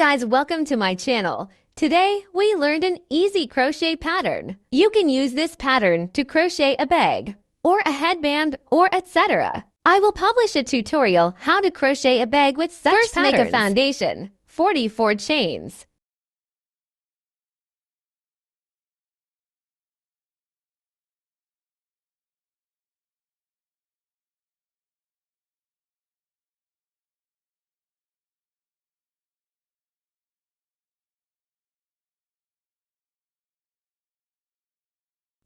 guys, welcome to my channel. Today, we learned an easy crochet pattern. You can use this pattern to crochet a bag, or a headband, or etc. I will publish a tutorial how to crochet a bag with such patterns. First, make a foundation, 44 chains.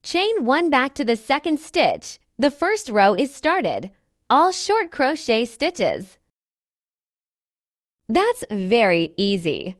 Chain 1 back to the second stitch. The first row is started. All short crochet stitches. That's very easy.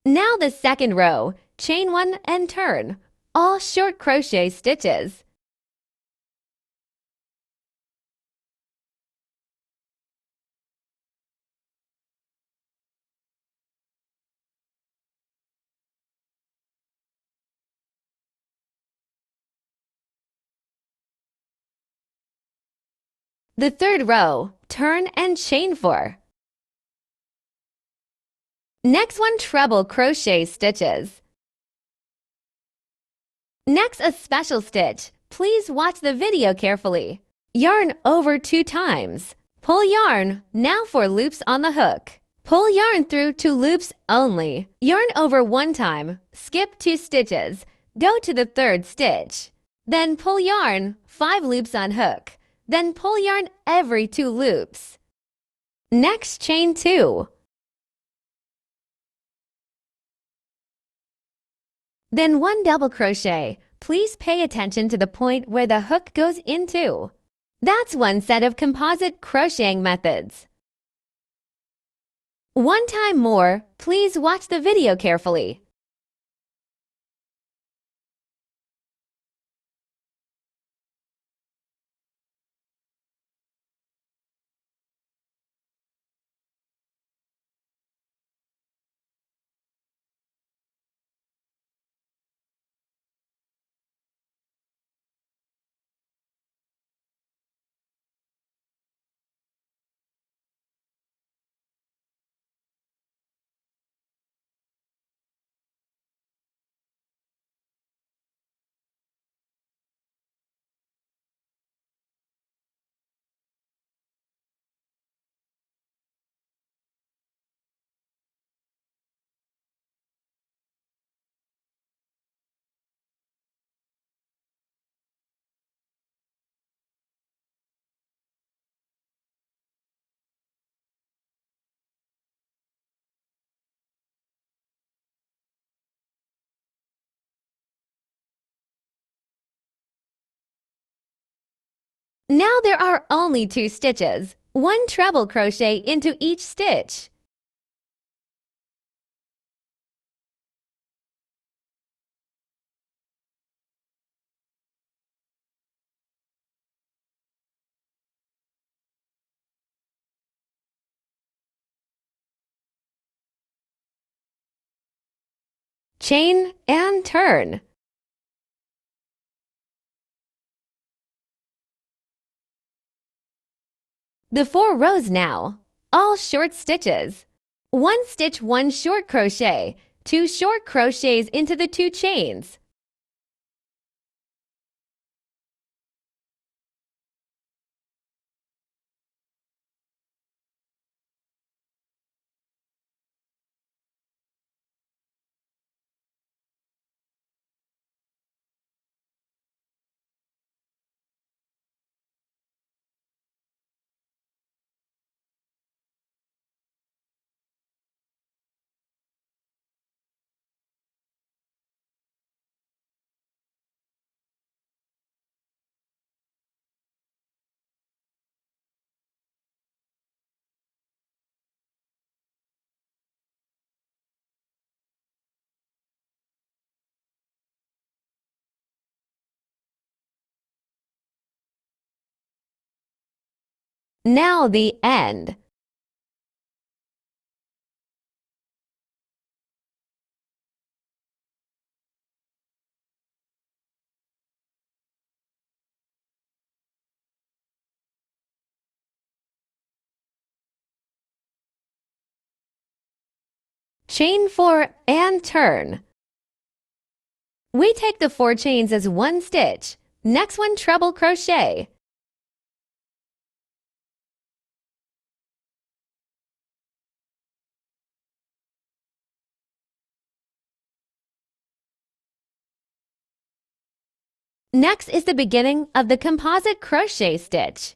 Now the second row, chain 1 and turn, all short crochet stitches. The third row, turn and chain 4. Next one, treble crochet stitches. Next, a special stitch. Please watch the video carefully. Yarn over 2 times. Pull yarn, now for loops on the hook. Pull yarn through 2 loops only. Yarn over 1 time, skip 2 stitches, go to the 3rd stitch. Then pull yarn, 5 loops on hook. Then pull yarn every 2 loops. Next, chain 2. Then 1 double crochet. Please pay attention to the point where the hook goes into. That's one set of composite crocheting methods. One time more, please watch the video carefully. Now there are only 2 stitches. 1 treble crochet into each stitch. Chain and turn. The 4 rows now, all short stitches. 1 stitch, 1 short crochet, 2 short crochets into the 2 chains. Now the end. Chain 4 and turn. We take the 4 chains as one stitch. Next one, treble crochet. Next is the beginning of the composite crochet stitch.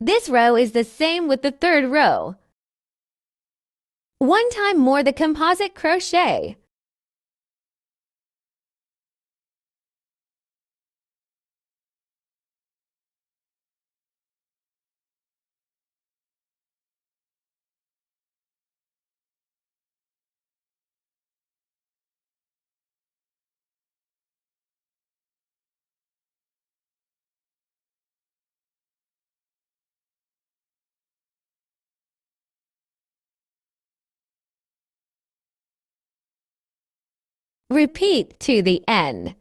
This row is the same with the third row. One time more the composite crochet. Repeat to the end.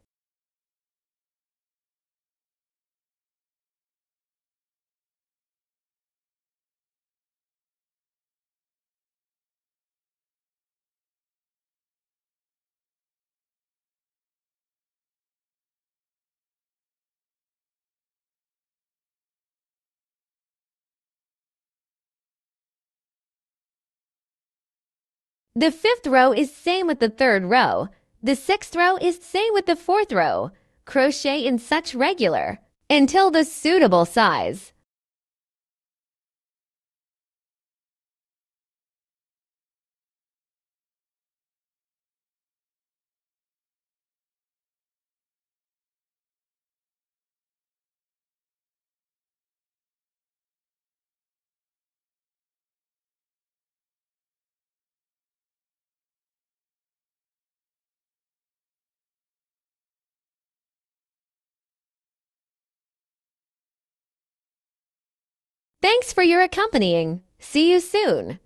The fifth row is same with the third row. The sixth row is same with the fourth row. Crochet in such regular until the suitable size. Thanks for your accompanying. See you soon.